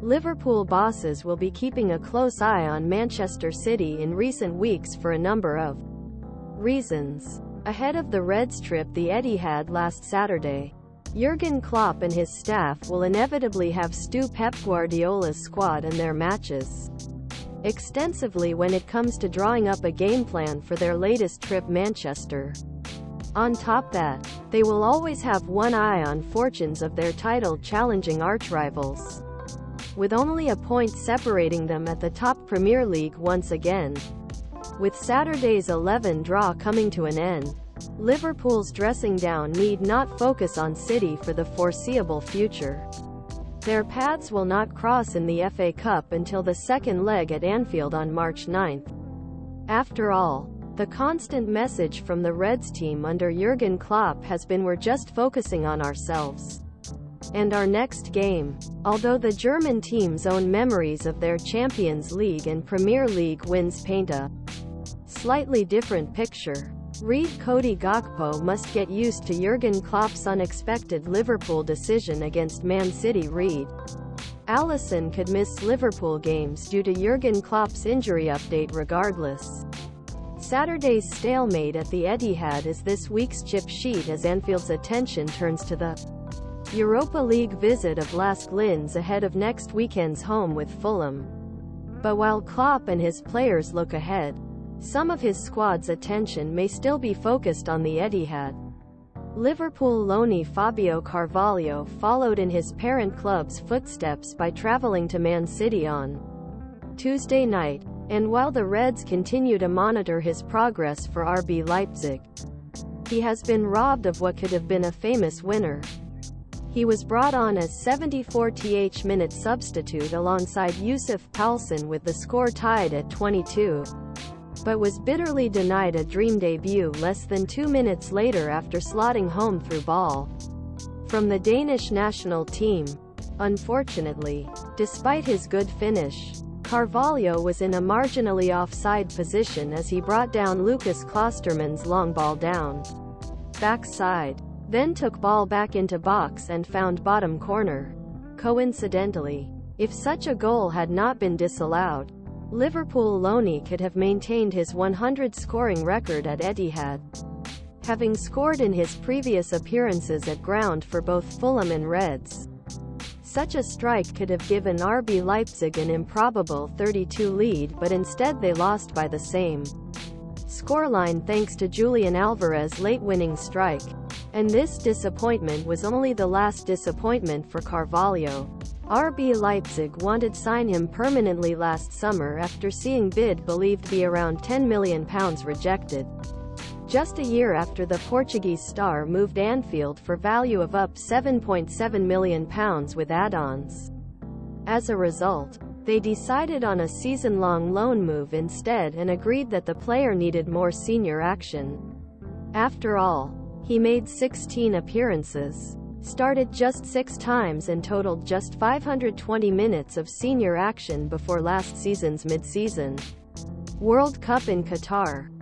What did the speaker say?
Liverpool bosses will be keeping a close eye on Manchester City in recent weeks for a number of reasons. Ahead of the Reds trip the Etihad last Saturday, Jurgen Klopp and his staff will inevitably have Pep Guardiola's squad and their matches extensively when it comes to drawing up a game plan for their latest trip Manchester. On top that, they will always have one eye on fortunes of their title-challenging archrivals, with only a point separating them at the top Premier League once again. With Saturday's 11 draw coming to an end, Liverpool's dressing down need not focus on City for the foreseeable future. Their paths will not cross in the FA Cup until the second leg at Anfield on March 9th. After all, the constant message from the Reds team under Jurgen Klopp has been we're just focusing on ourselves and our next game. Although the German team's own memories of their Champions League and Premier League wins paint a slightly different picture. Read Cody Gakpo must get used to Jurgen Klopp's unexpected Liverpool decision against Man City READ Alisson could miss Liverpool games due to Jurgen Klopp's injury update regardless. Saturday's stalemate at the Etihad is this week's chip sheet as Anfield's attention turns to the Europa League visit of LASK Linz ahead of next weekend's home with Fulham. But while Klopp and his players look ahead, some of his squad's attention may still be focused on the Etihad. Liverpool loanee Fabio Carvalho followed in his parent club's footsteps by travelling to Man City on Tuesday night, and while the Reds continue to monitor his progress for RB Leipzig, he has been robbed of what could have been a famous winner. He was brought on as 74th minute substitute alongside Yussef Poulsen with the score tied at 22, but was bitterly denied a dream debut less than 2 minutes later after slotting home through ball from the Danish national team. Unfortunately, despite his good finish, Carvalho was in a marginally offside position as he brought down Lukas Klostermann's long ball down backside, then took ball back into box and found bottom corner. Coincidentally, if such a goal had not been disallowed, Liverpool loanee could have maintained his 100 scoring record at Etihad, having scored in his previous appearances at ground for both Fulham and Reds. Such a strike could have given RB Leipzig an improbable 32 lead, but instead they lost by the same scoreline thanks to Julian Alvarez late winning strike. And this disappointment was only the last disappointment for Carvalho. RB Leipzig wanted to sign him permanently last summer after seeing bid believed to be around £10 million rejected. Just a year after the Portuguese star moved Anfield for value of up £7.7 million with add-ons. As a result, they decided on a season-long loan move instead and agreed that the player needed more senior action. After all, he made 16 appearances, started just 6 times and totaled just 520 minutes of senior action before last season's mid-season World Cup in Qatar.